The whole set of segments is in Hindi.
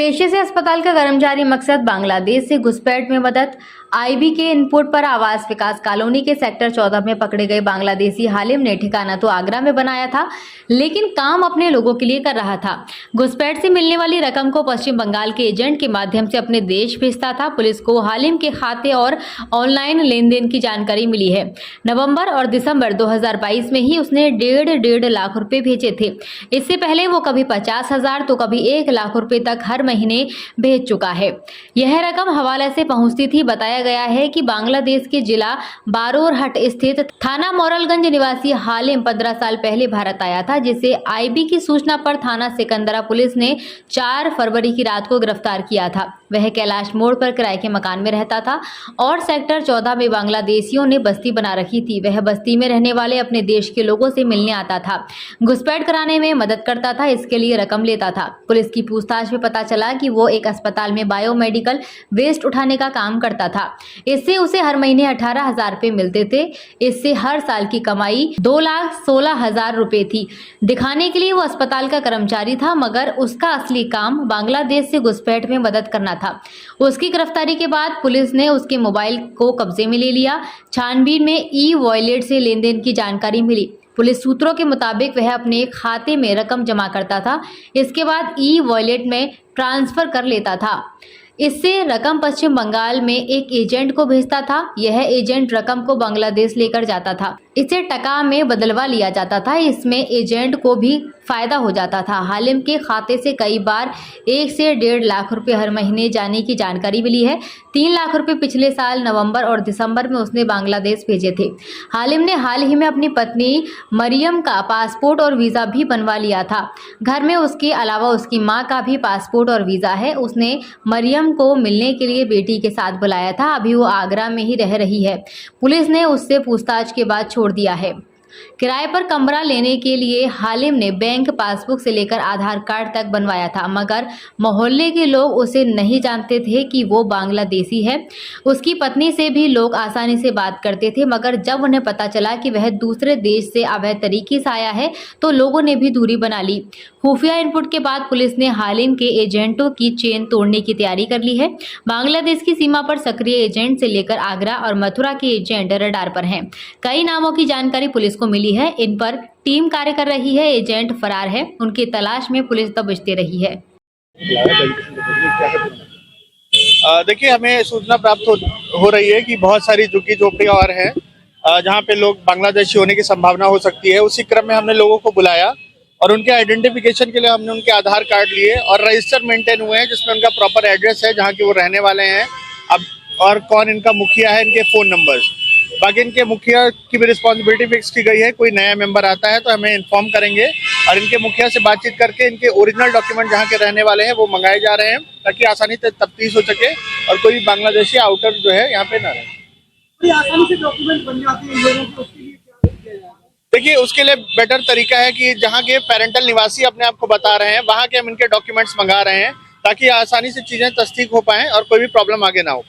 पेशे से अस्पताल का कर्मचारी, मकसद बांग्लादेश से घुसपैठ में मदद। आईबी के इनपुट पर आवास विकास कॉलोनी के सेक्टर 14 में पकड़े गए बांग्लादेशी हालिम ने ठिकाना तो आगरा में बनाया था, लेकिन काम अपने लोगों के लिए कर रहा था। घुसपैठ से मिलने वाली रकम को पश्चिम बंगाल के एजेंट के माध्यम से अपने देश भेजता था। पुलिस को हालिम के खाते और ऑनलाइन लेन देन की जानकारी मिली है। नवंबर और दिसंबर 2022 में ही उसने 1.5 लाख रुपए भेजे थे। इससे पहले वो कभी 50,000 तो कभी 1 लाख रुपए तक हर महीने भेज चुका है। यह रकम हवाले से पहुंचती थी। बताया गया है कि बांग्लादेश के जिला बारोरहट स्थित थाना मोरलगंज निवासी हालिम 15 साल पहले भारत आया था, जिसे आईबी की सूचना पर थाना सिकंदरा पुलिस ने 4 फरवरी की रात को गिरफ्तार किया था। वह कैलाश मोड़ पर किराए के मकान में रहता था और सेक्टर 14 में बांग्लादेशियों ने बस्ती बना रखी थी। वह बस्ती में रहने वाले अपने देश के लोगों से मिलने आता था, घुसपैठ कराने में मदद करता था, इसके लिए रकम लेता था। पुलिस की पूछताछ में पता चला कि वो एक अस्पताल में बायोमेडिकल वेस्ट उठाने का काम करता था। इससे उसे हर महीने 18,000 रुपए मिलते थे। इससे हर साल की कमाई 2,16,000 रुपए थी। दिखाने के लिए वो अस्पताल का कर्मचारी था, मगर उसका असली काम बांग्लादेश से घुसपैठ में मदद करना था। उसकी गिरफ्तारी के बाद पुलिस ने उसके मोबाइल को कब्जे में ले लिया। छानबीन में ई-वॉलेट से लेन देन की जानकारी मिली। पुलिस सूत्रों के मुताबिक वह अपने खाते में रकम जमा करता था, इसके बाद ई-वॉलेट में ट्रांसफर कर लेता था। इससे रकम पश्चिम बंगाल में एक एजेंट को भेजता था। यह एजेंट रकम को बांग्लादेश लेकर जाता था। इसे टका में बदलवा लिया जाता था। इसमें एजेंट को भी फायदा हो जाता था। हालिम के खाते से कई बार 1 से 1.5 लाख रुपए हर महीने जाने की जानकारी मिली है। 3 लाख रुपए पिछले साल नवंबर और दिसंबर में उसने बांग्लादेश भेजे थे। हालिम ने हाल ही में अपनी पत्नी मरियम का पासपोर्ट और वीज़ा भी बनवा लिया था। घर में उसके अलावा उसकी मां का भी पासपोर्ट और वीज़ा है। उसने मरियम को मिलने के लिए बेटी के साथ बुलाया था। अभी वो आगरा में ही रह रही है। पुलिस ने उससे पूछताछ के बाद छोड़ दिया है। किराए पर कमरा लेने के लिए हालिम ने बैंक पासबुक से लेकर आधार कार्ड तक बनवाया था, मगर मोहल्ले के लोग उसे नहीं जानते थे कि वो बांग्लादेशी है। उसकी पत्नी से भी लोग आसानी से बात करते थे, मगर जब उन्हें पता चला कि वह दूसरे देश से अवैध तरीके से आया है तो लोगों ने भी दूरी बना ली। खुफिया इनपुट के बाद पुलिस ने हालिम के एजेंटों की चेन तोड़ने की तैयारी कर ली है। बांग्लादेश की सीमा पर सक्रिय एजेंट से लेकर आगरा और मथुरा के एजेंट रडार पर हैं। कई नामों की जानकारी पुलिस को मिली है। इन पर टीम कार्य कर रही है। एजेंट फरार है, उनकी तलाश में पुलिस दबिशती रही है। देखिए, हमें सूचना प्राप्त हो रही है कि बहुत सारी झुग्गी झोपड़ियां और हैं जहां पे लोग बांग्लादेशी होने की संभावना हो सकती है। उसी क्रम में हमने लोगों को बुलाया और उनके आइडेंटिफिकेशन के लिए हमने उनके आधार कार्ड लिए और रजिस्टर मेंटेन हुए हैं, जिसमें उनका प्रॉपर एड्रेस है, जहाँ के वो रहने वाले हैं, अब और कौन इनका मुखिया है, इनके फ़ोन नंबर्स। बाकी इनके मुखिया की भी रिस्पॉन्सिबिलिटी फिक्स की गई है। कोई नया मेंबर आता है तो हमें इन्फॉर्म करेंगे और इनके मुखिया से बातचीत करके इनके ओरिजिनल डॉक्यूमेंट जहाँ के रहने वाले हैं वो मंगाए जा रहे हैं, ताकि आसानी से तफ्तीश हो सके और कोई बांग्लादेशी आउटर जो है यहाँ पे ना रहे। आसानी से डॉक्यूमेंट बन जाते हैं लोगों को, उसके लिए क्या किया जाएगा? देखिए, उसके लिए बेटर तरीका है कि जहाँ के पेरेंटल निवासी अपने आप को बता रहे हैं, वहाँ के हम इनके डॉक्यूमेंट्स मंगा रहे हैं, ताकि आसानी से चीजें तस्दीक हो पाएं और कोई भी प्रॉब्लम आगे ना हो।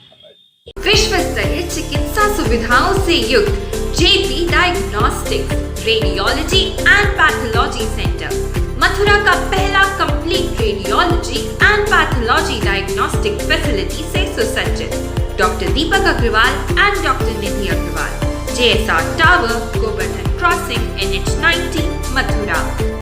विश्व स्तरीय चिकित्सा सुविधाओं से युक्त JP diagnostics radiology and pathology centre, Mathura का पहला complete radiology and pathology diagnostic facility से सुसज्जित। Doctor Deepak Agarwal and doctor Nidhi Agarwal, JSR tower, Govardhan crossing, NH90, Mathura.